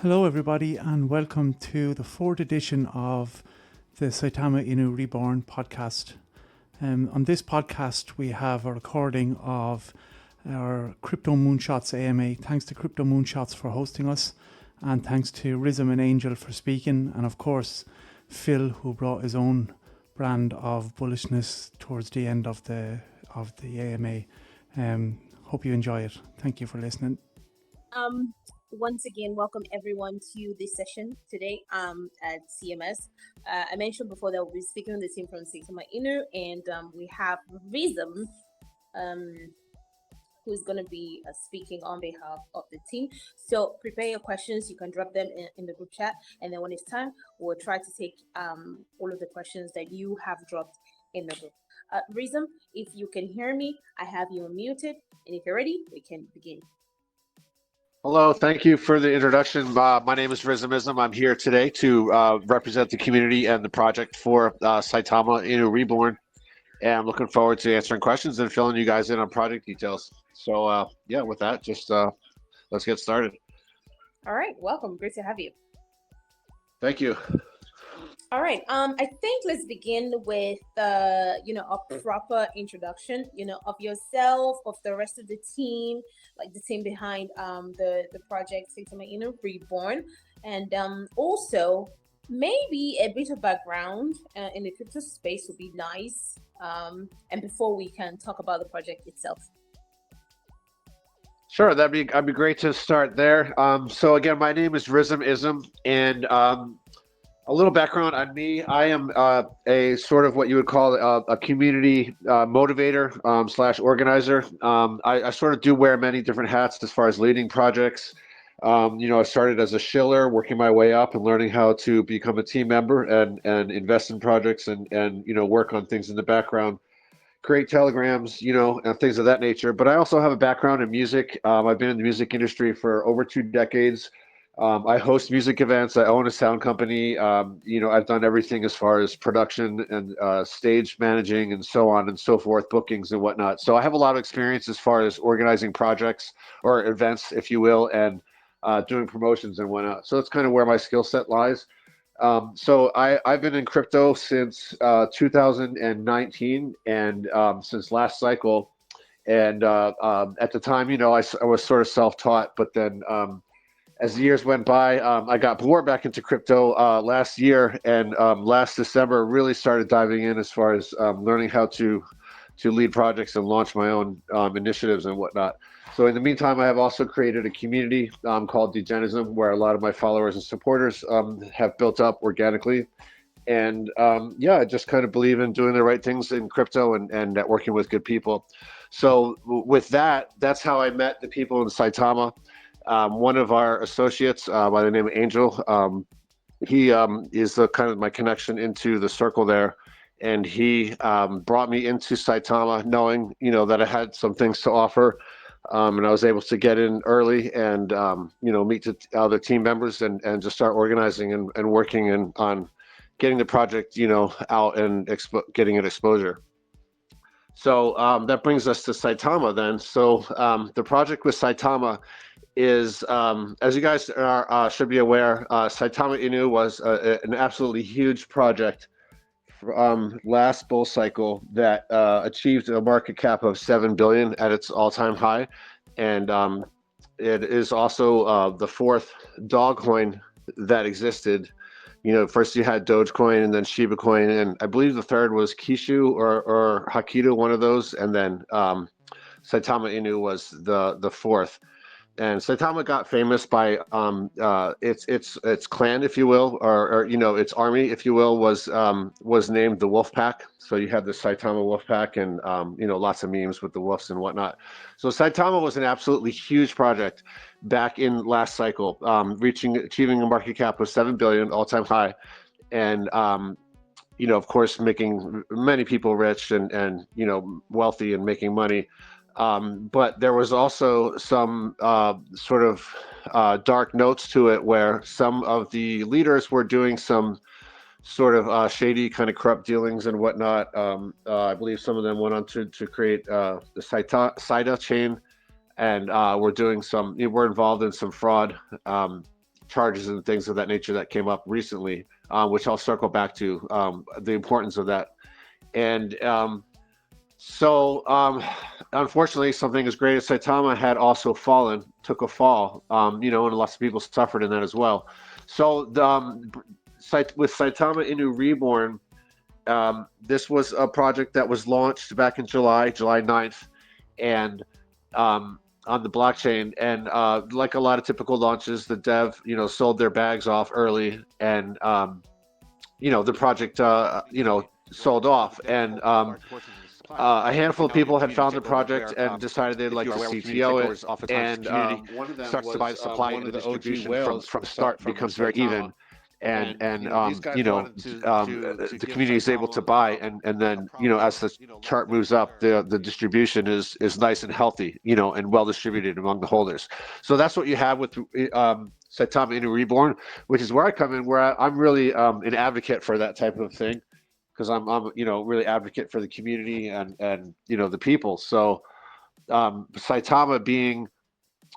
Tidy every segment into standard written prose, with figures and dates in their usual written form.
Hello everybody and welcome to the fourth edition of the Saitama Inu Reborn Podcast. On this podcast we have a recording of our Crypto Moonshots AMA. Thanks to Crypto Moonshots for hosting us, and thanks to Rism and Angel for speaking, and of course Phil, who brought his own brand of bullishness towards the end of the AMA. Hope you enjoy it. Thank you for listening. Once again, welcome everyone to this session today at CMS. I mentioned before that we'll be speaking with the team from Saitama Inu, and we have Rism, who's going to be speaking on behalf of the team. So prepare your questions. You can drop them in the group chat, and then when it's time, we'll try to take all of the questions that you have dropped in the group. Rism, if you can hear me, I have you unmuted, and if you're ready, we can begin. Hello, thank you for the introduction. My name is Rism. I'm here today to represent the community and the project for Saitama Inu Reborn, and I'm looking forward to answering questions and filling you guys in on project details. So yeah, with that, just let's get started. All right, welcome. Great to have you. Thank you. All right. I think let's begin with a proper introduction, of yourself, of the rest of the team, like the team behind the project Saitama Inu Reborn, and also maybe a bit of background in the crypto space would be nice. And before we can talk about the project itself. Sure, that'd be great to start there. So again, my name is Rism, and a little background on me. I am a sort of what you would call a community motivator / organizer. I sort of do wear many different hats as far as leading projects. I started as a shiller, working my way up and learning how to become a team member and invest in projects and work on things in the background, create telegrams, and things of that nature. But I also have a background in music. I've been in the music industry for over 2 decades. I host music events. I own a sound company. I've done everything as far as production and stage managing and so on and so forth, bookings and whatnot. So I have a lot of experience as far as organizing projects or events, if you will, and doing promotions and whatnot. So that's kind of where my skill set lies. So I've been in crypto since 2019 and since last cycle. And at the time, I was sort of self-taught, but then as the years went by, I got more back into crypto last year, and last December really started diving in as far as learning how to lead projects and launch my own initiatives and whatnot. So in the meantime, I have also created a community called Degenism, where a lot of my followers and supporters have built up organically. And I just kind of believe in doing the right things in crypto and networking with good people. So with that, that's how I met the people in Saitama. One of our associates by the name of Angel, he is kind of my connection into the circle there. And he brought me into Saitama knowing, that I had some things to offer. And I was able to get in early and, meet the other team members and just start organizing and working on getting the project, out and getting it exposure. So that brings us to Saitama then. So the project with Saitama is, as you guys should be aware, Saitama Inu was an absolutely huge project from last bull cycle that achieved a market cap of 7 billion at its all-time high, and it is also the fourth dog coin that existed. First you had Dogecoin and then Shiba Coin, and I believe the third was Kishu or Hakido, one of those, and then Saitama Inu was the fourth. And Saitama got famous by its clan, if you will, or its army, if you will, was named the Wolf Pack. So you had the Saitama Wolf Pack, and lots of memes with the wolves and whatnot. So Saitama was an absolutely huge project back in last cycle, achieving a market cap of 7 billion, all-time high, and of course, making many people rich and wealthy and making money. But there was also some sort of dark notes to it where some of the leaders were doing some sort of shady kind of corrupt dealings and whatnot. I believe some of them went on to create the Saita chain, and we're involved in some fraud charges and things of that nature that came up recently, which I'll circle back to the importance of that. And unfortunately, something as great as Saitama had also took a fall, and lots of people suffered in that as well. So with Saitama Inu Reborn, this was a project that was launched back in July 9th, and on the blockchain. And like a lot of typical launches, the dev, sold their bags off early, and the project, sold off. And a handful of people had found the project and decided they'd like to CTO it. And one of them starts to buy the supply and the distribution from start becomes very even. And the community is able to buy, and then as the chart moves up, the distribution is nice and healthy, and well distributed among the holders. So that's what you have with Saitama Inu Reborn, which is where I come in, where I'm really an advocate for that type of thing, because I'm really advocate for the community and the people. So Saitama being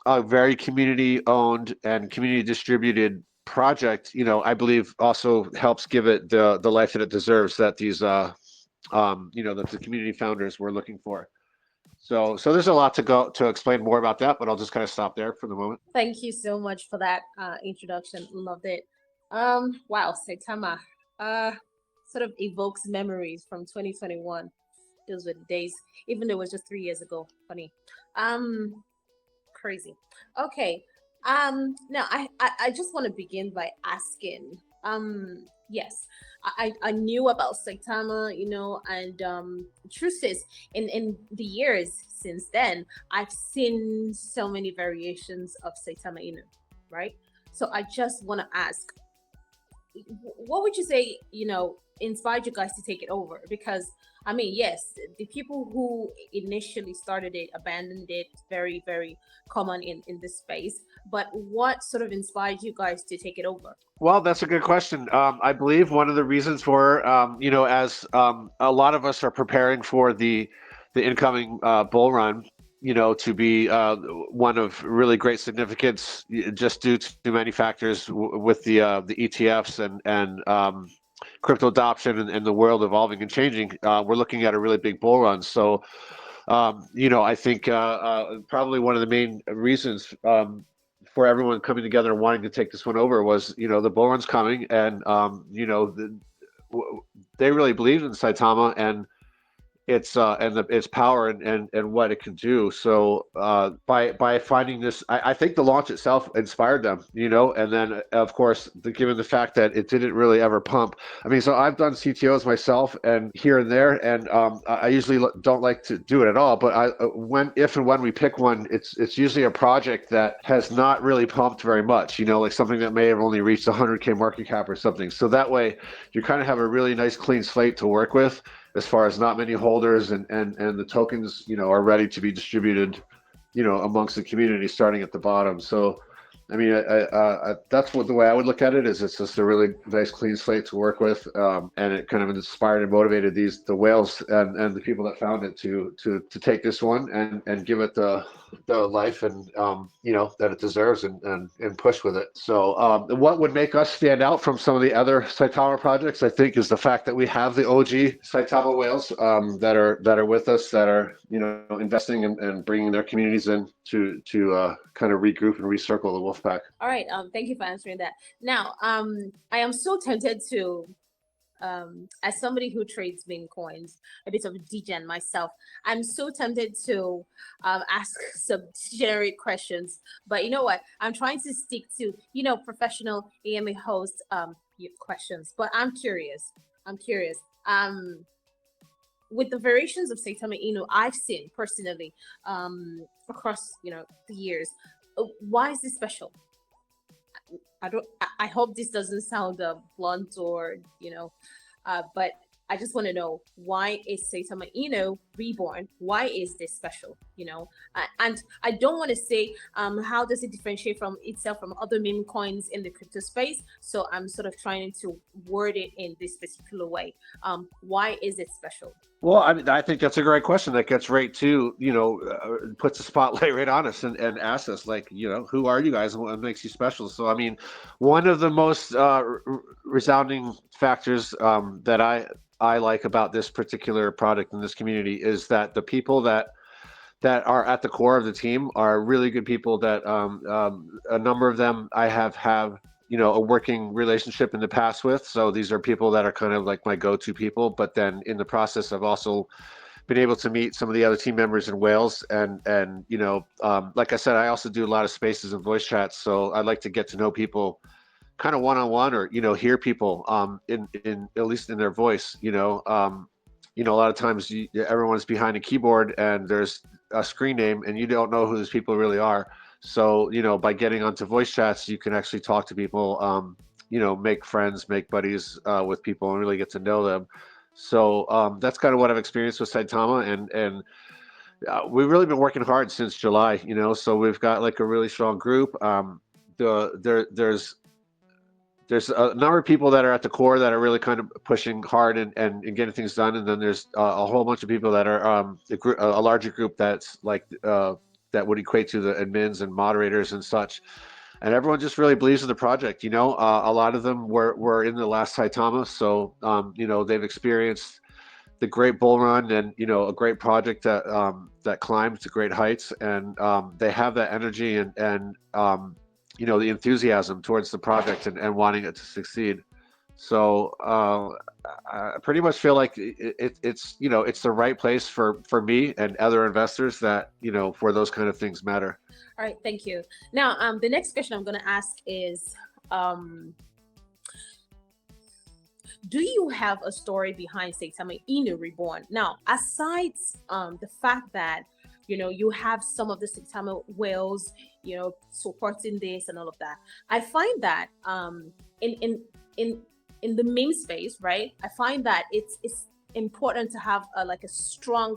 a very community owned and community distributed project, I believe also helps give it the life that it deserves, that these that the community founders were looking for. So there's a lot to explain more about that, but I'll just kind of stop there for the moment. Thank you so much for that introduction. Loved it. Wow, Saitama sort of evokes memories from 2021. Those were the days, even though it was just 3 years ago. Funny. Crazy. Okay. Now I just want to begin by asking, yes, I knew about Saitama, and truth is, in the years since then, I've seen so many variations of Saitama Inu, right? So I just want to ask, what would you say, inspired you guys to take it over? Because I mean, yes, the people who initially started it abandoned it. Very, very common in this space. But what sort of inspired you guys to take it over? Well, that's a good question. I believe one of the reasons for, as a lot of us are preparing for the incoming bull run, to be one of really great significance, just due to many factors with the ETFs and crypto adoption and the world evolving and changing. We're looking at a really big bull run. So, I think probably one of the main reasons for everyone coming together and wanting to take this one over was, the bull run's coming, and they really believed in Saitama and its power and what it can do. So by finding this, I think the launch itself inspired them, and then of course, given the fact that it didn't really ever pump. I mean, so I've done CTOs myself and here and there, and I usually don't like to do it at all. But if and when we pick one, it's usually a project that has not really pumped very much, like something that may have only reached 100K market cap or something. So that way, you kind of have a really nice clean slate to work with, as far as not many holders, and the tokens, are ready to be distributed, amongst the community, starting at the bottom. So, I mean, that's the way I would look at it. Is it's just a really nice clean slate to work with, and it kind of inspired and motivated the whales and the people that found it to take this one and give it the life and that it deserves, and push with it. So what would make us stand out from some of the other Saitama projects, I think, is the fact that we have the OG Saitama whales that are with us, that are investing and bringing their communities in to kind of regroup and recircle the wolf pack. All right. Thank you for answering that. Now, I am so tempted to, as somebody who trades meme coins, a bit of a degen myself, I'm so tempted to ask some generic questions. But you know what? I'm trying to stick to, professional AMA host questions. But I'm curious. With the variations of Saitama Inu I've seen personally across the years, why is this special? I hope this doesn't sound blunt or but I just want to know, why is Saitama Inu Reborn? Why is this special? And I don't want to say how does it differentiate from itself from other meme coins in the crypto space. So I'm sort of trying to word it in this particular way. Why is it special? Well, I think that's a great question. That gets right to, puts the spotlight right on us and asks us, like, who are you guys and what makes you special? So, I mean, one of the most resounding factors that I like about this particular product in this community is that the people that are at the core of the team are really good people that a number of them I have a working relationship in the past with. So these are people that are kind of like my go-to people. But then in the process, I've also been able to meet some of the other team members in Wales. And like I said, I also do a lot of spaces and voice chats. So I like to get to know people kind of one-on-one, or, hear people in at least in their voice. A lot of times everyone's behind a keyboard and there's a screen name and you don't know who these people really are. So, by getting onto voice chats, you can actually talk to people, make friends, make buddies with people and really get to know them. So that's kind of what I've experienced with Saitama. And we've really been working hard since July, so we've got like a really strong group. There's a number of people that are at the core that are really kind of pushing hard and getting things done. And then there's a whole bunch of people that are a larger group that's like that would equate to the admins and moderators and such. And everyone just really believes in the project. A lot of them were in the last Saitama. So, they've experienced the great bull run and, a great project that climbed to great heights. And they have that energy and the enthusiasm towards the project and wanting it to succeed. So I pretty much feel like it's the right place for me and other investors that, for those kind of things matter. All right, thank you. Now, the next question I'm going to ask is, do you have a story behind Saitama Inu Reborn? Now, aside the fact that you have some of the Saitama whales, supporting this and all of that, I find that in the meme space, right? I find that it's important to have a strong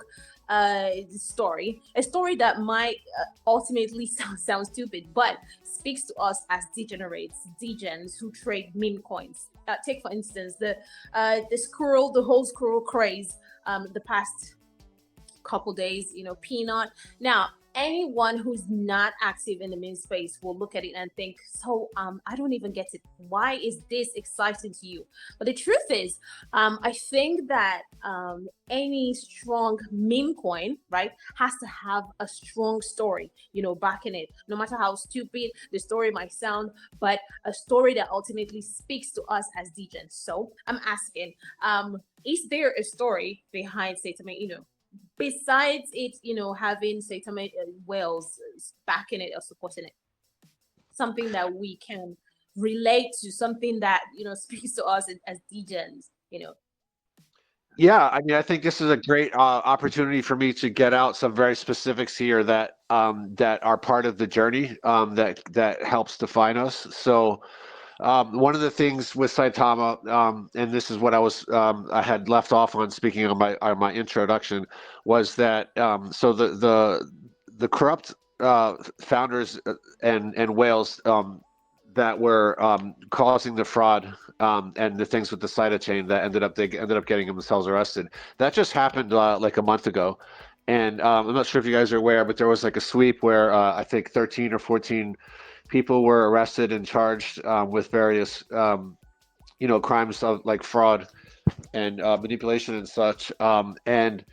story, a story that might ultimately sound stupid, but speaks to us as degens who trade meme coins. Take for instance the whole squirrel craze the past couple days, peanut. Now, anyone who's not active in the meme space will look at it and think, so I don't even get it. Why is this exciting to you? But the truth is, I think that any strong meme coin, right, has to have a strong story, backing it. No matter how stupid the story might sound, but a story that ultimately speaks to us as degens. So I'm asking, is there a story behind Saitama Inu? Besides it, having Saitama whales backing it or supporting it, something that we can relate to, something that speaks to us as degens. Yeah, I mean, I think this is a great opportunity for me to get out some very specifics here that are part of the journey that helps define us. So. One of the things with Saitama, and this is what I had left off on speaking on my introduction, was that so the corrupt founders and whales that were causing the fraud and the things with the Saita chain that ended up getting themselves arrested. That just happened like a month ago. And I'm not sure if you guys are aware, but there was like a sweep where I think 13 or 14 people were arrested and charged with various, crimes of like fraud and manipulation and such. And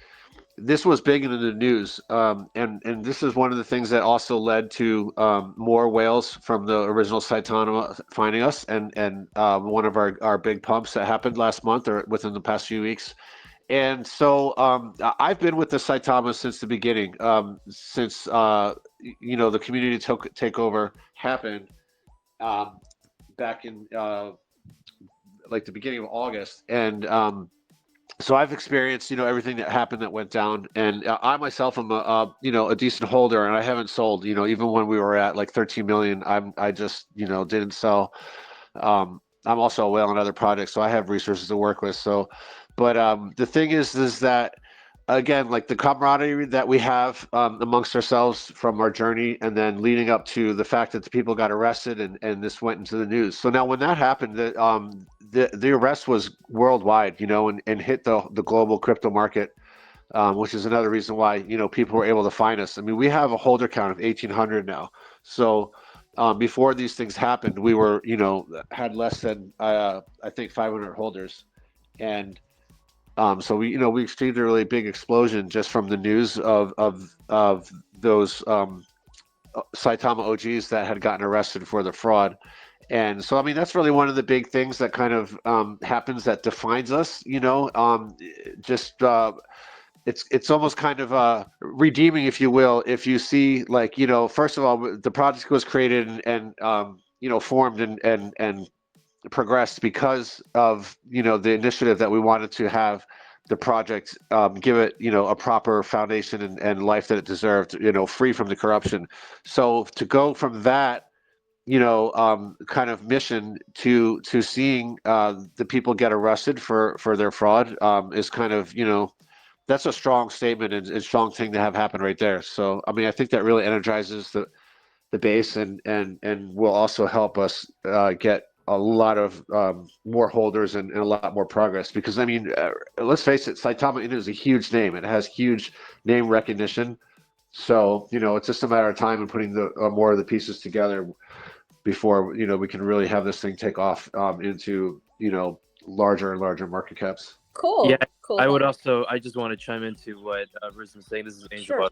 this was big in the news. And this is one of the things that also led to more whales from the original Saitama finding us. And one of our big pumps that happened last month or within the past few weeks. And so I've been with the Saitama since the beginning, since the community takeover happened back in like the beginning of August, and so I've experienced everything that happened that went down, and I myself am a decent holder, and I haven't sold. Even when we were at like 13 million, I just didn't sell. I'm also a whale on other projects, so I have resources to work with. So But the thing is that again, like the camaraderie that we have amongst ourselves from our journey, and then leading up to the fact that the people got arrested, and this went into the news. So now, when that happened, the arrest was worldwide, and hit the global crypto market, which is another reason why people were able to find us. I mean, we have a holder count of 1,800 now. So before these things happened, we were had less than I think 500 holders, and so we experienced a really big explosion just from the news of those Saitama OGs that had gotten arrested for the fraud. And so, I mean, that's really one of the big things that kind of happens that defines us. Just it's almost kind of redeeming, if you will, if you see, like, first of all, the project was created and formed and progressed because of the initiative that we wanted to have the project give it a proper foundation and life that it deserved, free from the corruption. So to go from that kind of mission to seeing the people get arrested for their fraud is kind of that's a strong statement and a strong thing to have happen right there. So I mean, I think that really energizes the base and will also help us get a lot of more holders and a lot more progress, because I mean, let's face it, Saitama Inu is a huge name. It has huge name recognition. So it's just a matter of time and putting the more of the pieces together before we can really have this thing take off into larger and larger market caps. Cool. Yeah, Cool. I just want to chime into what Rism is saying. This is Angel.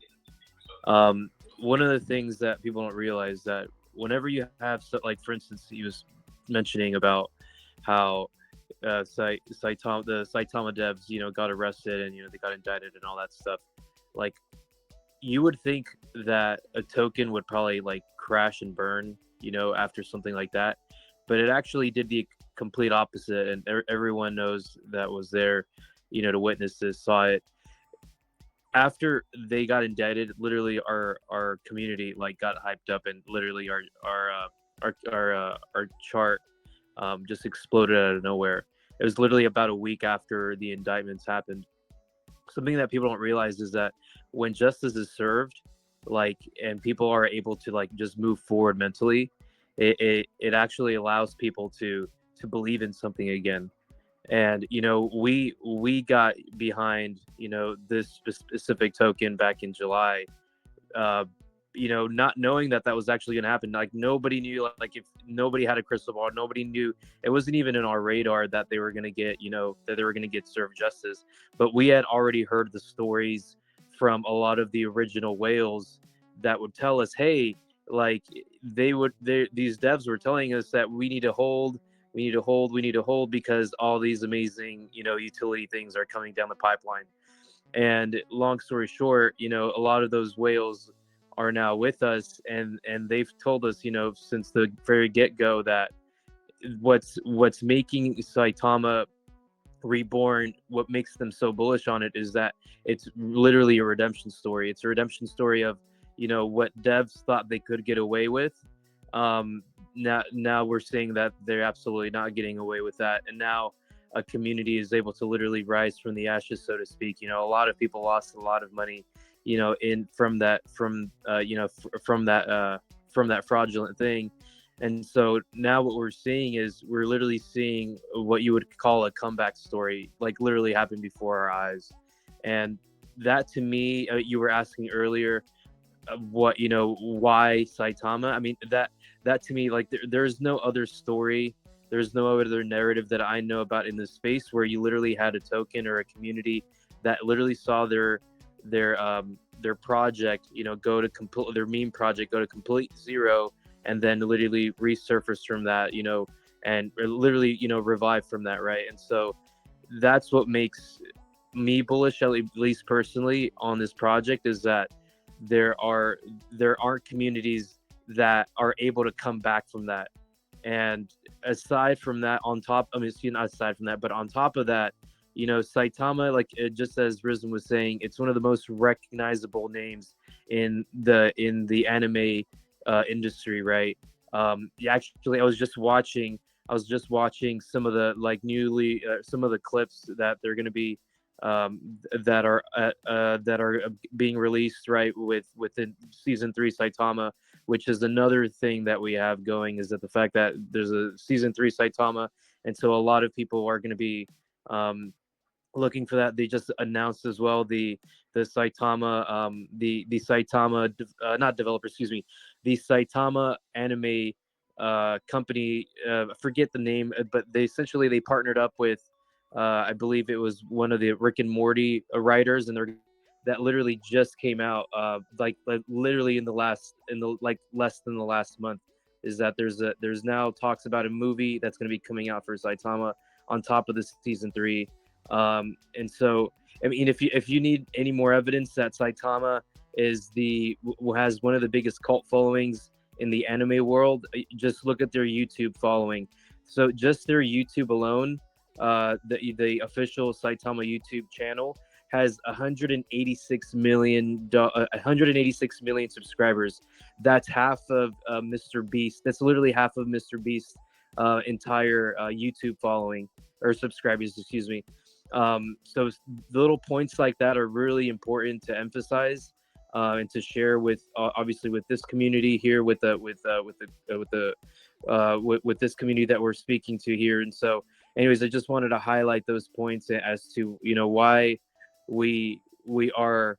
Sure. One of the things that people don't realize that whenever you have, like, for instance, he was mentioning about how the Saitama devs, got arrested and they got indicted and all that stuff. Like, you would think that a token would probably like crash and burn, after something like that, but it actually did the complete opposite, and everyone knows that was there, to witness this, saw it. After they got indicted, literally our community like got hyped up, and literally our chart just exploded out of nowhere. It was literally about a week after the indictments happened. Something that people don't realize is that when justice is served, like, and people are able to like just move forward mentally, it actually allows people to believe in something again. And we got behind this specific token back in July, not knowing that was actually going to happen. Like, nobody knew, like, if nobody had a crystal ball, nobody knew. It wasn't even in our radar that they were going to get that they were going to get served justice. But we had already heard the stories from a lot of the original whales that would tell us, hey, like, these devs were telling us that we need to hold because all these amazing utility things are coming down the pipeline. And long story short, a lot of those whales are now with us, and they've told us, since the very get-go, that what's making Saitama Reborn, what makes them so bullish on it, is that it's literally a redemption story. It's a redemption story of what devs thought they could get away with. Now we're seeing that they're absolutely not getting away with that, and now a community is able to literally rise from the ashes, so to speak. A lot of people lost a lot of money from that fraudulent thing. And so now what we're seeing is we're literally seeing what you would call a comeback story, like, literally happen before our eyes. And that, to me, you were asking earlier, why Saitama? I mean, that to me, like, there's no other story, there's no other narrative that I know about in this space where you literally had a token or a community that literally saw their project, go to complete, their meme project go to complete zero, and then literally resurface from that, and literally, revive from that, right? And so that's what makes me bullish, at least personally, on this project, is that there aren't communities that are able to come back from that. And aside from that, on top of that, Saitama, like, just as Rism was saying, it's one of the most recognizable names in the anime industry, right? Actually, I was just watching I was just watching some of the some of the clips that they're going to be that are being released right within season 3 Saitama, which is another thing that we have going, is that the fact that there's a season 3 Saitama, and so a lot of people are going to be looking for that. They just announced as well the Saitama the Saitama not developer, excuse me, the Saitama anime company. I forget the name, but they partnered up with I believe it was one of the Rick and Morty writers, and that literally just came out like literally in the less than the last month. Is that there's now talks about a movie that's going to be coming out for Saitama on top of this season 3. And so, I mean, if you need any more evidence that Saitama has one of the biggest cult followings in the anime world, just look at their YouTube following. So just their YouTube alone, the official Saitama YouTube channel has 186 million subscribers. That's half of Mr. Beast. That's literally half of Mr. Beast's entire YouTube following, or subscribers, excuse me. So little points like that are really important to emphasize and to share with obviously with this community here, with this community that we're speaking to here. And so, anyways, I just wanted to highlight those points as to why we are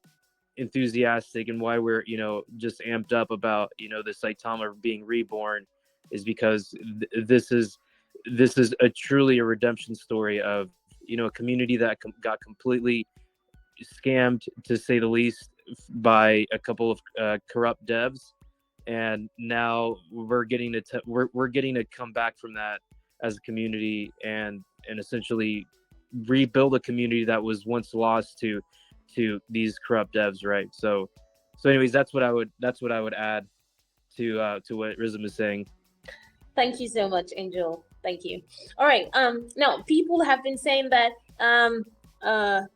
enthusiastic and why we're just amped up about the Saitama being reborn, is because this is truly a redemption story of a community that got completely scammed, to say the least, by a couple of corrupt devs, and now we're getting to come back from that as a community and essentially rebuild a community that was once lost to these corrupt devs, right? So anyways, that's what I would add to what Rism is saying. Thank you so much, Angel. Thank you. All right. Now people have been saying that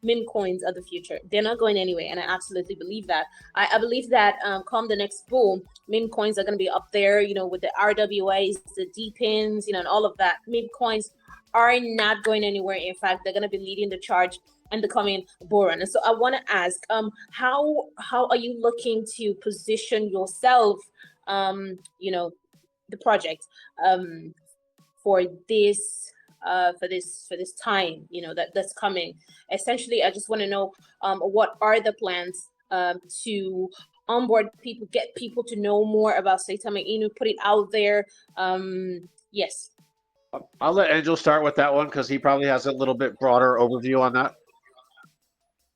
meme coins are the future. They're not going anywhere, and I absolutely believe that. I believe that come the next boom, meme coins are going to be up there. With the RWAs, the D pins, and all of that. Meme coins are not going anywhere. In fact, they're going to be leading the charge in the coming bull run. And so I want to ask, how are you looking to position yourself, the project, for this time, that's coming? Essentially, I just want to know what are the plans to onboard people, get people to know more about Saitama Inu, put it out there. Yes. I'll let Angel start with that one because he probably has a little bit broader overview on that.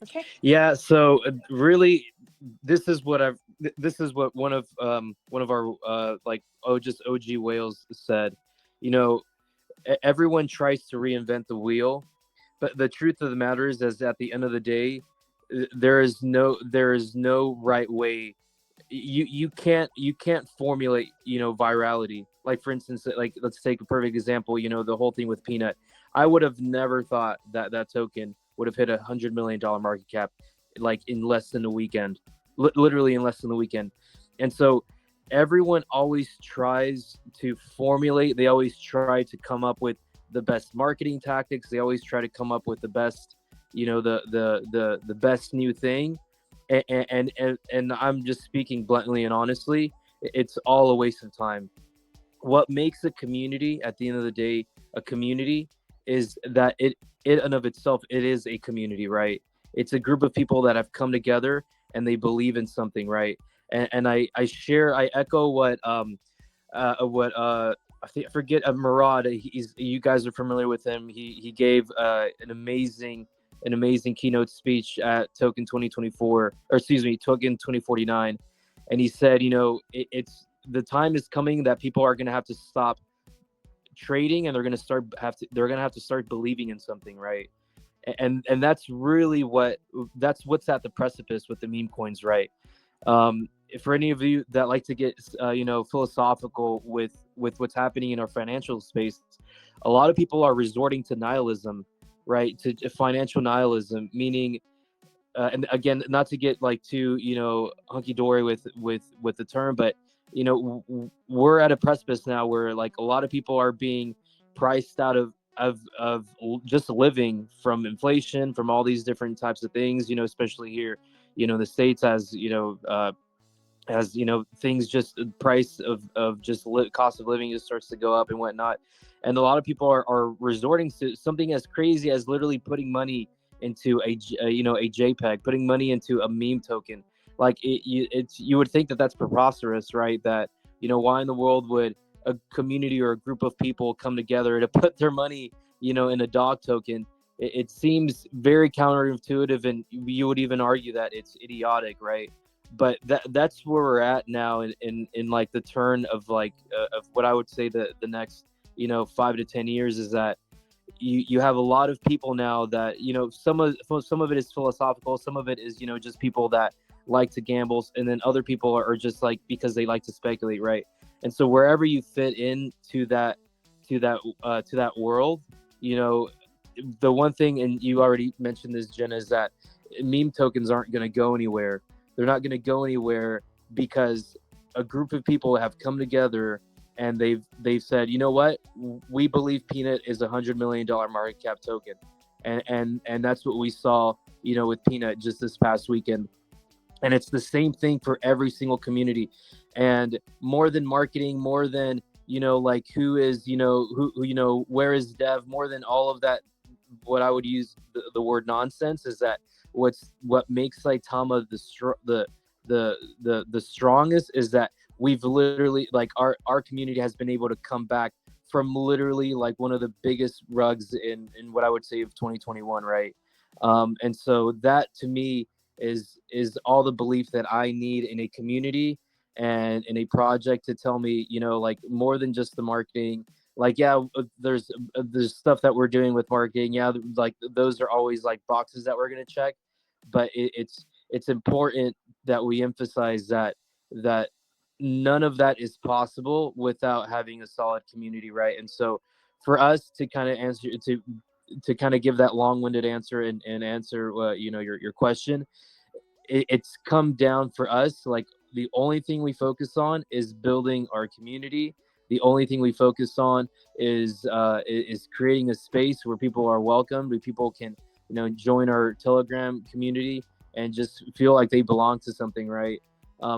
Okay. Yeah. So really, this is what one of our just OG whales said. Everyone tries to reinvent the wheel, but the truth of the matter is at the end of the day, there is no right way. You can't formulate virality. Like, for instance, like, let's take a perfect example. The whole thing with Peanut. I would have never thought that token would have hit $100 million market cap, like, in less than a weekend, literally in less than a weekend. And so everyone always tries to formulate. They always try to come up with the best marketing tactics. They always try to come up with the best, the best new thing. And I'm just speaking bluntly and honestly, it's all a waste of time. What makes a community, at the end of the day, a community, is that it in of itself, it is a community, right? It's a group of people that have come together and they believe in something, right? And I echo what I forget, Murad. You guys are familiar with him. He gave an amazing keynote speech at Token 2024, or excuse me, Token 2049, and he said, it's the time is coming that people are going to have to stop trading, and they're going to have to start believing in something, right? And that's really what's at the precipice with the meme coins, right? For any of you that like to get philosophical with what's happening in our financial space, a lot of people are resorting to nihilism, right? To financial nihilism, meaning and again, not to get like too hunky-dory with the term, but we're at a precipice now where, like, a lot of people are being priced out of just living, from inflation, from all these different types of things, especially here, the States, as things, just the price of just cost of living just starts to go up and whatnot. And a lot of people are resorting to something as crazy as literally putting money into a JPEG, putting money into a meme token. Like you would think that that's preposterous, right? That, why in the world would a community or a group of people come together to put their money, in a dog token? It seems very counterintuitive, and you would even argue that it's idiotic, right? But that's where we're at now in like the turn of of what I would say the next 5 to 10 years, is that you have a lot of people now that some of it is philosophical, some of it is just people that like to gamble, and then other people are just like because they like to speculate, right? And so wherever you fit into that world, the one thing, and you already mentioned this, Jenna, is that meme tokens aren't going to go anywhere. They're not going to go anywhere because a group of people have come together and they've said, you know what, we believe Peanut is $100 million market cap token, and that's what we saw, with Peanut just this past weekend. And it's the same thing for every single community. And more than marketing, more than like who is who where is Dev, more than all of that, what I would use the word nonsense, is that what makes Saitama the strongest is that we've literally, like, our community has been able to come back from literally like one of the biggest rugs in what I would say of 2021, right? And so that to me is all the belief that I need in a community and in a project to tell me, like, more than just the marketing. Like, yeah, there's stuff that we're doing with marketing. Yeah, like those are always like boxes that we're going to check, but it's important that we emphasize that none of that is possible without having a solid community, right? And so for us to kind of answer to kind of give that long-winded answer and answer your question, it's come down for us, like, the only thing we focus on is building our community. The only thing we focus on is creating a space where people are welcomed, where people can join our Telegram community and just feel like they belong to something, right?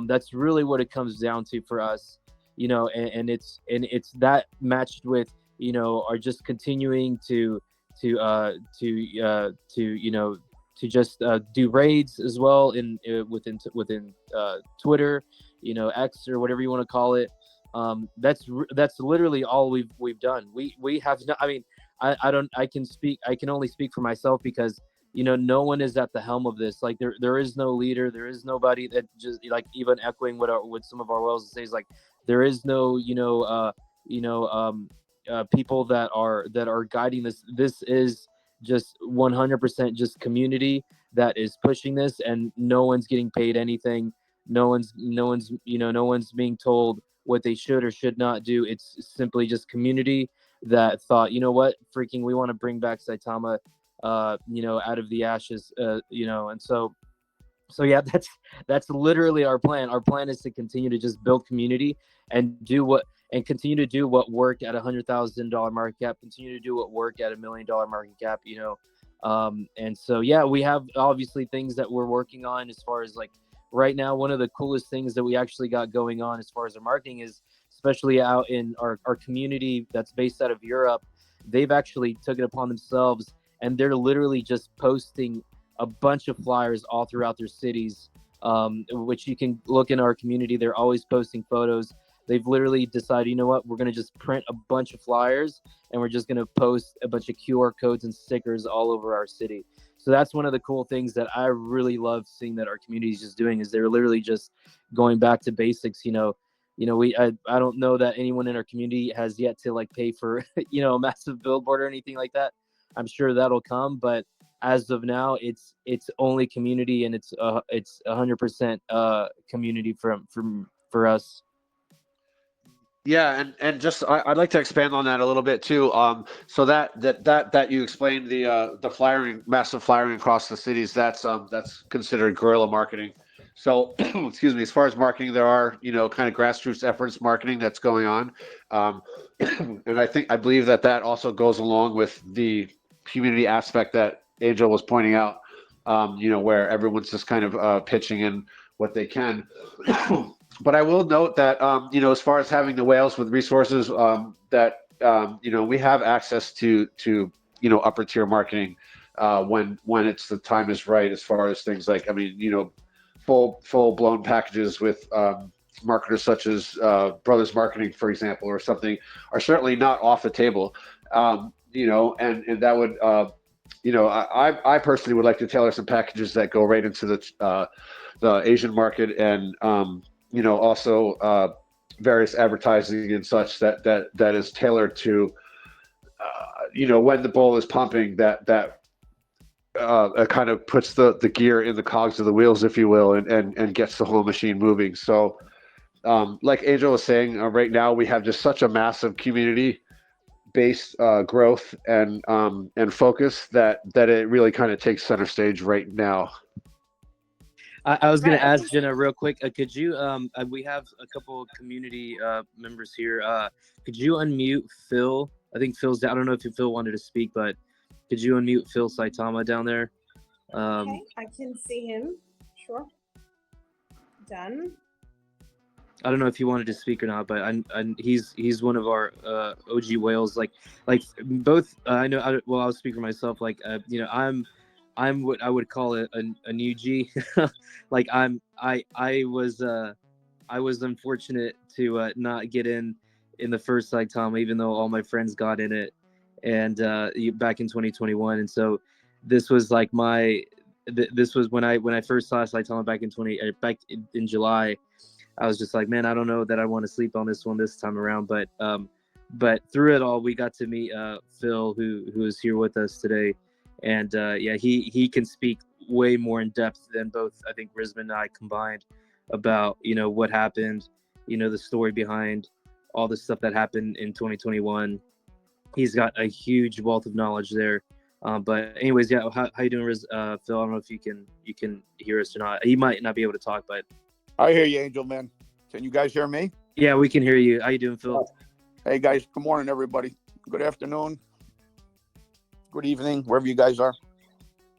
That's really what it comes down to for us, and it's that matched with are just continuing to just do raids as well within Twitter, X, or whatever you want to call it. That's literally all we've done. We have not, I mean, I can only speak for myself, because no one is at the helm of this. Like, there is no leader, there is nobody that just, like, even echoing what some of our wells say, is like, there is no people that are guiding this. This is just 100% just community that is pushing this, and no one's getting paid anything. No one's being told what they should or should not do. It's simply just community that thought, what, freaking, we want to bring back Saitama, out of the ashes, and so yeah, that's literally our plan. Our plan is to continue to just build community and continue to do what worked at $100,000 market cap, continue to do what worked at $1 million market cap, and so, yeah, we have obviously things that we're working on as far as, like, right now, one of the coolest things that we actually got going on as far as our marketing is, especially out in our community that's based out of Europe, they've actually took it upon themselves, and they're literally just posting a bunch of flyers all throughout their cities, which you can look in our community. They're always posting photos. They've literally decided, what, we're going to just print a bunch of flyers, and we're just going to post a bunch of QR codes and stickers all over our city. So that's one of the cool things that I really love seeing that our community is just doing, is they're literally just going back to basics. I don't know that anyone in our community has yet to, like, pay for, a massive billboard or anything like that. I'm sure that'll come, but as of now, it's only community, and it's 100% community for us. Yeah, and just I'd like to expand on that a little bit too. So that you explained the flyering, massive flyering across the cities. That's considered guerrilla marketing. So, excuse me, as far as marketing, there are, kind of grassroots efforts marketing that's going on. Um, and I believe that also goes along with the community aspect that Angel was pointing out, where everyone's just kind of pitching in what they can. But I will note that, as far as having the whales with resources, we have access to upper tier marketing when it's the time is right, as far as things like, full blown packages with marketers such as Brothers Marketing, for example, or something, are certainly not off the table. And that would, I personally would like to tailor some packages that go right into the Asian market, and also various advertising and such that is tailored to when the bull is pumping, that it kind of puts the gear in the cogs of the wheels, if you will, and gets the whole machine moving. So like Angel was saying, right now we have just such a massive community based growth and focus that it really kind of takes center stage right now. I was going to ask Jenna real quick. Could you? We have a couple of community members here. Could you unmute Phil? I think Phil's. I don't know if Phil wanted to speak, but could you unmute Phil Saitama down there? Okay, I can see him. Sure. Done. I don't know if he wanted to speak or not, but he's one of our OG whales. Like both. I know. I'll speak for myself. I'm what I would call a new G. Like I was unfortunate to not get in the first Saitama, even though all my friends got in it, and back in 2021. And so this was like this was when I first saw Saitama back in July. I was just like, man, I don't know that I want to sleep on this one this time around. But through it all, we got to meet Phil, who is here with us today. And he can speak way more in depth than both, I think, Rism and I combined about, what happened, the story behind all the stuff that happened in 2021. He's got a huge wealth of knowledge there. But anyways, yeah, how you doing, Phil? I don't know if you can hear us or not. He might not be able to talk, but I hear you, Angel, man. Can you guys hear me? Yeah, we can hear you. How you doing, Phil? Hey, guys. Good morning, everybody. Good afternoon. Good evening, wherever you guys are.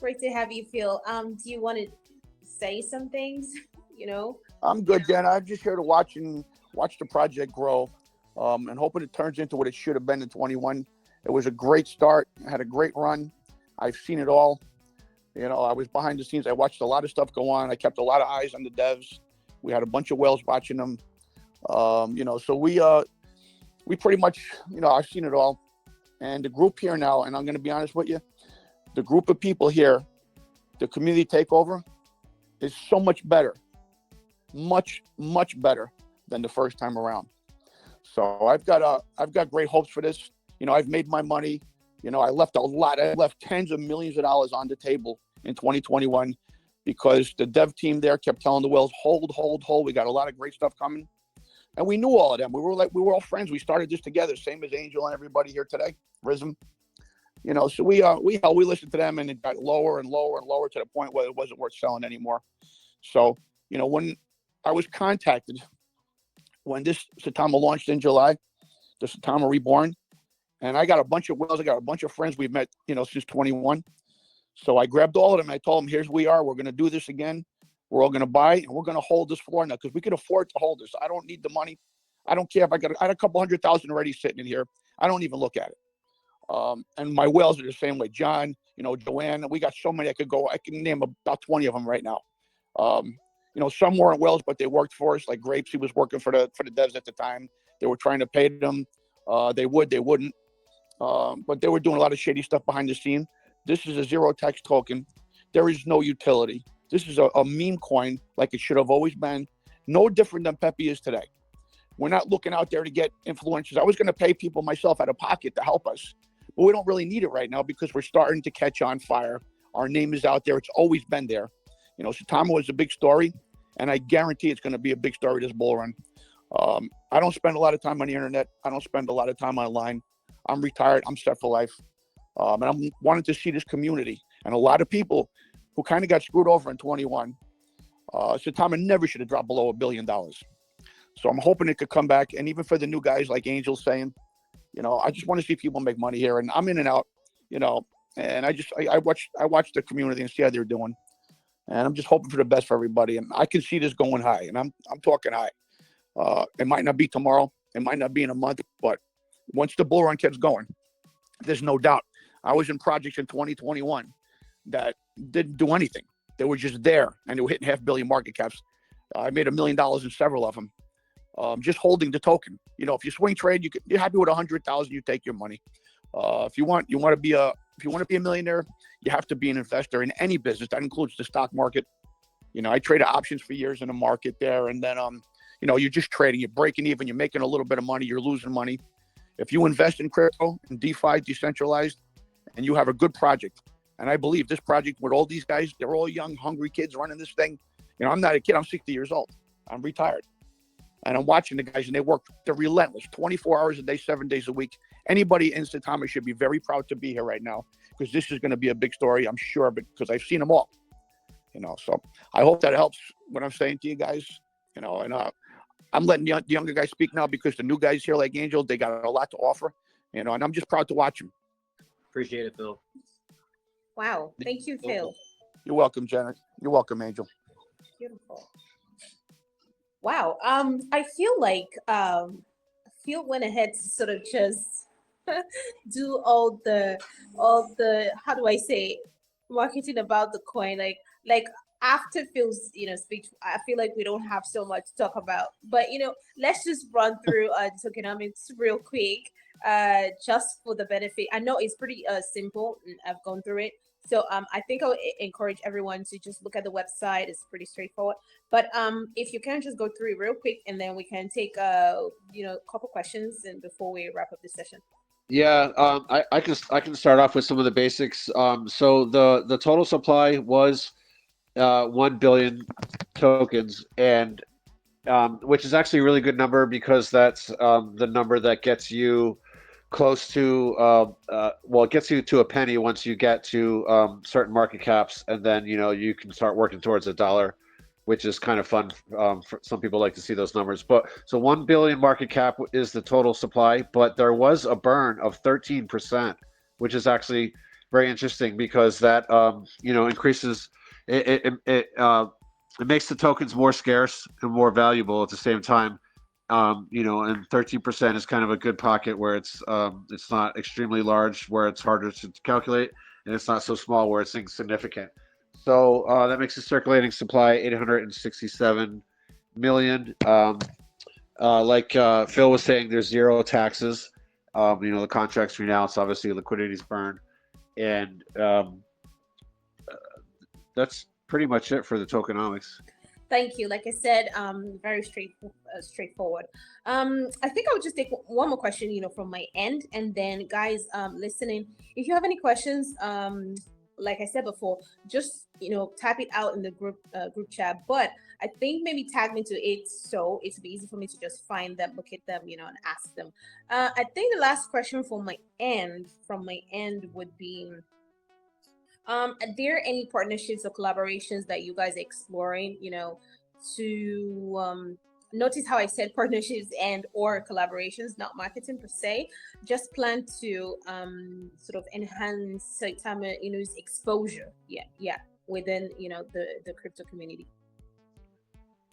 Great to have you, Phil. Do you want to say some things? I'm good, Jen. I'm just here to watch the project grow, and hoping it turns into what it should have been in 21. It was a great start. Had a great run. I've seen it all. I was behind the scenes. I watched a lot of stuff go on. I kept a lot of eyes on the devs. We had a bunch of whales watching them. So we pretty much, I've seen it all. And the group here now, and I'm going to be honest with you, the group of people here, the community takeover is so much better, much, much better than the first time around. So I've got great hopes for this. I've made my money. I left tens of millions of dollars on the table in 2021 because the dev team there kept telling the whales, hold. We got a lot of great stuff coming. And we knew all of them. We were all friends. We started this together, same as Angel and everybody here today, Rism. So we listened to them, and it got lower and lower and lower to the point where it wasn't worth selling anymore. So, when I was contacted, when this Saitama launched in July, the Saitama Reborn, and I got a bunch of whales, I got a bunch of friends we've met, since 21. So I grabbed all of them. And I told them, here's we are. We're going to do this again. We're all going to buy, and we're going to hold this floor now because we can afford to hold this. I don't need the money. I don't care if I had a couple 100,000 already sitting in here. I don't even look at it. And my whales are the same way. John, Joanne, we got so many I can name about 20 of them right now. Some weren't whales, but they worked for us. Like Grapes, he was working for the devs at the time. They were trying to pay them. They wouldn't. But they were doing a lot of shady stuff behind the scene. This is a zero tax token. There is no utility. This is a meme coin like it should have always been. No different than Pepe is today. We're not looking out there to get influencers. I was going to pay people myself out of pocket to help us. But we don't really need it right now because we're starting to catch on fire. Our name is out there. It's always been there. Saitama was a big story, and I guarantee it's going to be a big story this bull run. I don't spend a lot of time on the internet. I don't spend a lot of time online. I'm retired. I'm set for life. And I'm wanting to see this community. And a lot of people who kind of got screwed over in 21, Saitama never should have dropped below $1 billion. So I'm hoping it could come back. And even for the new guys like Angel's saying, I just want to see people make money here. And I'm in and out, and I watch the community and see how they're doing. And I'm just hoping for the best for everybody. And I can see this going high, and I'm talking high. It might not be tomorrow. It might not be in a month, but once the bull run gets going, there's no doubt. I was in projects in 2021 that didn't do anything. They were just there, and they were hitting $500 million market caps. I made $1 million in several of them. Just holding the token. If you swing trade, you're happy with 100,000, you take your money. If you want to be a millionaire, you have to be an investor in any business. That includes the stock market. I traded options for years in the market there, and then you're just trading. You're breaking even. You're making a little bit of money. You're losing money. If you invest in crypto and DeFi, decentralized, and you have a good project, and I believe this project with all these guys, they're all young, hungry kids running this thing. I'm not a kid. I'm 60 years old. I'm retired. And I'm watching the guys, and they're relentless, 24 hours a day, 7 days a week. Anybody in Saitama should be very proud to be here right now, because this is going to be a big story, I'm sure, because I've seen them all. So I hope that helps what I'm saying to you guys. And I'm letting the younger guys speak now, because the new guys here like Angel, they got a lot to offer. And I'm just proud to watch them. Appreciate it, Phil. Wow. Thank you, Phil. You're welcome, Janet. You're welcome, Angel. Beautiful. Wow. I feel like Phil went ahead to sort of just do all the how do I say, marketing about the coin. Like after Phil's speech, I feel like we don't have so much to talk about. But let's just run through tokenomics real quick, just for the benefit. I know it's pretty simple. I've gone through it. So I think I'll encourage everyone to just look at the website. It's pretty straightforward. But if you can just go through it real quick, and then we can take a couple questions and before we wrap up this session. Yeah, I can start off with some of the basics. So the total supply was 1 billion tokens, and which is actually a really good number, because that's the number that gets you close to it gets you to a penny once you get to certain market caps, and then you can start working towards $1, which is kind of fun. For some people like to see those numbers. But so 1 billion market cap is the total supply, but there was a burn of 13%, which is actually very interesting, because that increases it makes the tokens more scarce and more valuable at the same time. And 13% is kind of a good pocket, where it's not extremely large, where it's harder to calculate, and it's not so small where it's insignificant. So that makes the circulating supply 867 million. Like Phil was saying, there's zero taxes. The contracts renounced, obviously liquidity's burned, and that's pretty much it for the tokenomics. Thank you. Like I said, very straightforward. I think I would just take one more question, from my end, and then guys, listening, if you have any questions, like I said before, just type it out in the group chat. But I think maybe tag me to it, so it's be easy for me to just find them, look at them, and ask them. I think the last question from my end would be, are there any partnerships or collaborations that you guys are exploring, to notice how I said partnerships and or collaborations, not marketing per se, just plan to sort of enhance Saitama Inu's exposure within the crypto community?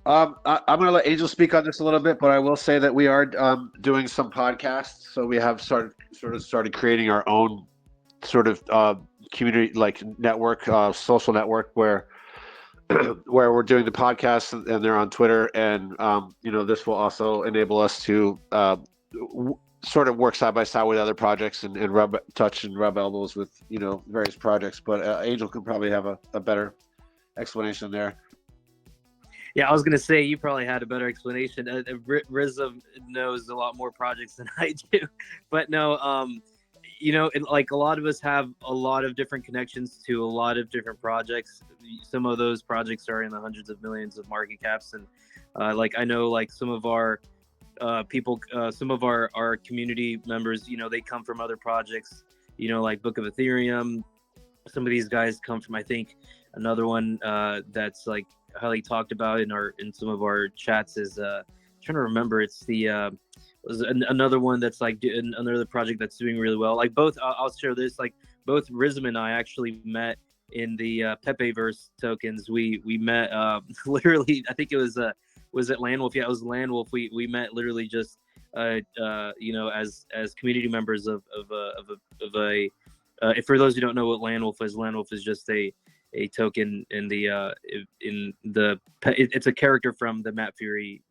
I'm going to let Angel speak on this a little bit, but I will say that we are doing some podcasts. So we have started creating our own sort of community, like network, social network, where we're doing the podcast, and they're on Twitter, and this will also enable us to sort of work side by side with other projects and rub elbows with various projects. But Angel could probably have a better explanation there. Yeah, I was gonna say you probably had a better explanation. Rism knows a lot more projects than I do, but no, like a lot of us have a lot of different connections to a lot of different projects. Some of those projects are in the hundreds of millions of market caps, and like I know, like some of our people, some of our community members, they come from other projects, like Book of Ethereum. Some of these guys come from, I think, Another one that's like highly talked about in some of our chats is trying to remember. It's the another one that's like another project that's doing really well. Like both, I'll share this. Like both Rism and I actually met in the Pepeverse tokens. We met literally. I think it was it Landwolf? Yeah, it was Landwolf. We met literally just as community members of a for those who don't know what Landwolf is just a token in the it's a character from the Matt Fury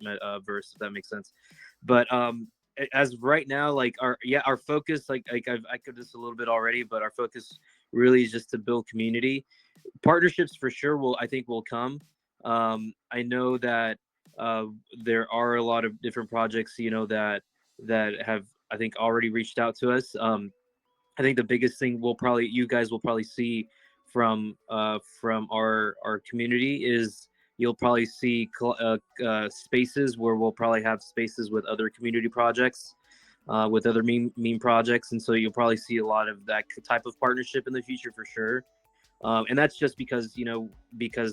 verse, if that makes sense. But as right now, like our focus, like I've echoed this a little bit already, but our focus really is just to build community. Partnerships for sure will come. I know that there are a lot of different projects, that have, I think, already reached out to us. I think the biggest thing you guys will probably see from our community is you'll probably see spaces where we'll probably have spaces with other community projects, with other meme projects, and so you'll probably see a lot of that type of partnership in the future for sure. And that's just because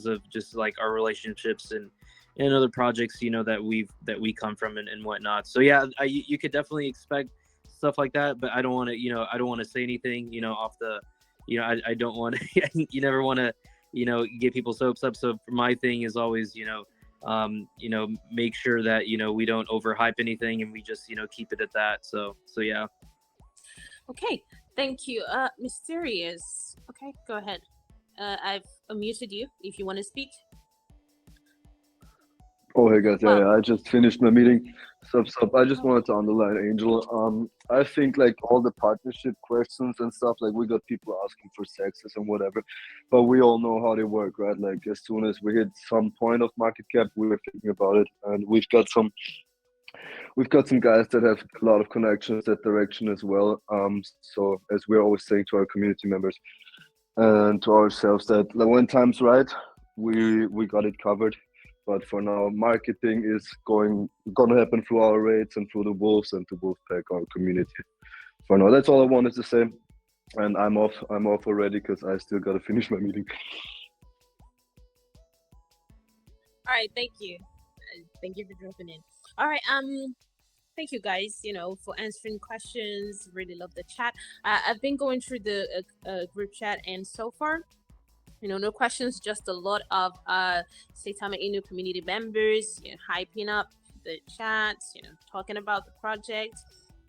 of just like our relationships and other projects that we come from and whatnot. So yeah, you could definitely expect stuff like that, but I don't want to say anything off the I don't want to you never want to get people's hopes up. So my thing is always make sure that we don't overhype anything, and we just keep it at that. So yeah. Okay, thank you. Mysterious. Okay, go ahead. I've unmuted you if you want to speak. Oh, hey guys, yeah, I just finished my meeting. Sup. I just Oh. wanted to underline, Angel. I think like all the partnership questions and stuff, like we got people asking for sexes and whatever, but we all know how they work, right? Like as soon as we hit some point of market cap, we're thinking about it, and we've got some guys that have a lot of connections that direction as well. So as we're always saying to our community members and to ourselves, that like, when time's right, we got it covered. But for now, marketing is gonna happen through our rates and through the Wolves and the Wolfpack, our community. For now, that's all I wanted to say. And I'm off already because I still gotta finish my meeting. All right, thank you. Thank you for dropping in. All right, thank you guys, for answering questions. Really love the chat. I've been going through the group chat, and so far, no questions, just a lot of Saitama Inu community members, hyping up the chats, talking about the project.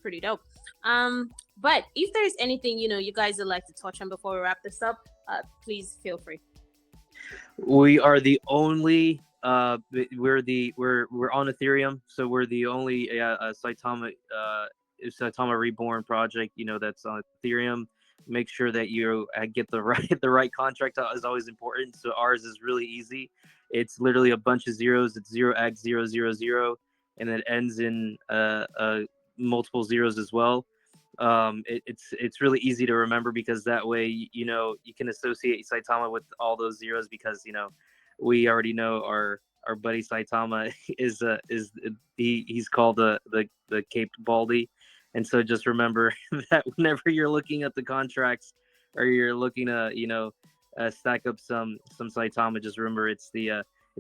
Pretty dope. But if there's anything, you guys would like to touch on before we wrap this up, please feel free. We are the only we're on Ethereum, so we're the only Saitama Reborn project, that's on Ethereum. Make sure that you get the right contract is always important. So ours is really easy. It's literally a bunch of zeros. It's 0x000, and it ends in multiple zeros as well. It's really easy to remember, because that way you can associate Saitama with all those zeros, because we already know our buddy Saitama he's called the Caped Baldy. And so just remember that whenever you're looking at the contracts, or you're looking to stack up some Saitama, just remember it's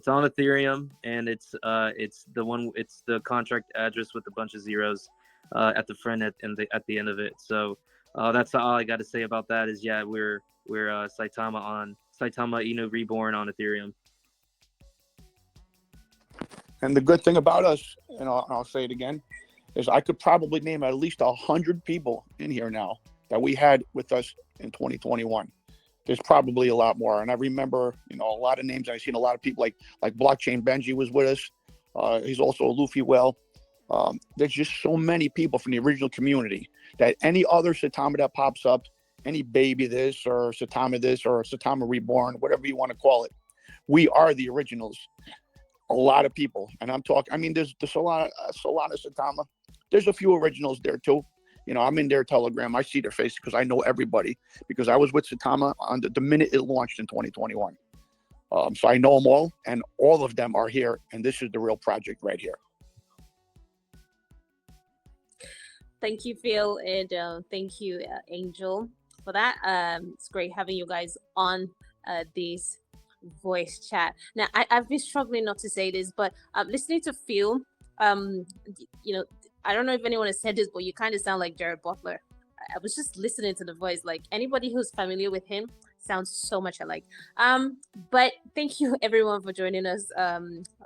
on Ethereum, and it's the contract address with a bunch of zeros at the front at the end of it. So that's all I got to say about that. Is we're Saitama Inu Reborn on Ethereum. And the good thing about us, and I'll say it again, is I could probably name at least 100 people in here now that we had with us in 2021. There's probably a lot more. And I remember, a lot of names. I've seen a lot of people like Blockchain Benji was with us. He's also a Luffy Well. There's just so many people from the original community that any other Saitama that pops up, any baby this or Saitama Reborn, whatever you want to call it, we are the originals. A lot of people, and I'm talking. There's a lot of Saitama. There's a few originals there too. I'm in their Telegram. I see their faces because I know everybody, because I was with Saitama on the minute it launched in 2021. So I know them all, and all of them are here, and this is the real project right here. Thank you, Phil, and thank you, Angel, for that. It's great having you guys on this voice chat. Now, I've been struggling not to say this, but listening to Phil, you know, I don't know if anyone has said this, but you kind of sound like Jared Butler. I was just listening to the voice. Like anybody who's familiar with him sounds so much alike. But thank you everyone for joining us.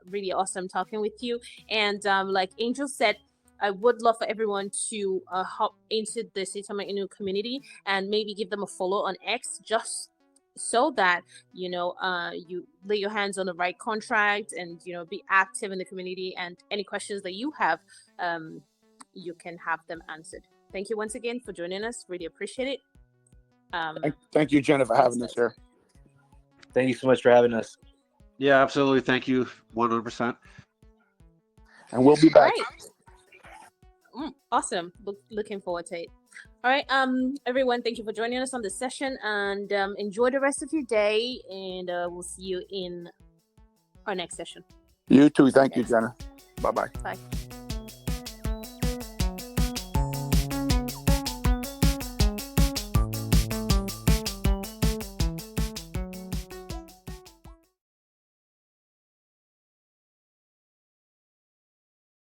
Really awesome talking with you. And like Angel said, I would love for everyone to hop into the Saitama Inu community and maybe give them a follow on X, just so that you lay your hands on the right contract and be active in the community, and any questions that you have, you can have them answered. Thank you once again for joining us. Really appreciate it. Thank you, Jenna, for having us here. Thank you so much for having us. Yeah, absolutely. Thank you, 100%. And we'll be back. Right. Awesome. Looking forward to it. All right, everyone, thank you for joining us on this session, and enjoy the rest of your day, and we'll see you in our next session. You too. Thank you, Jenna. Bye-bye. Bye.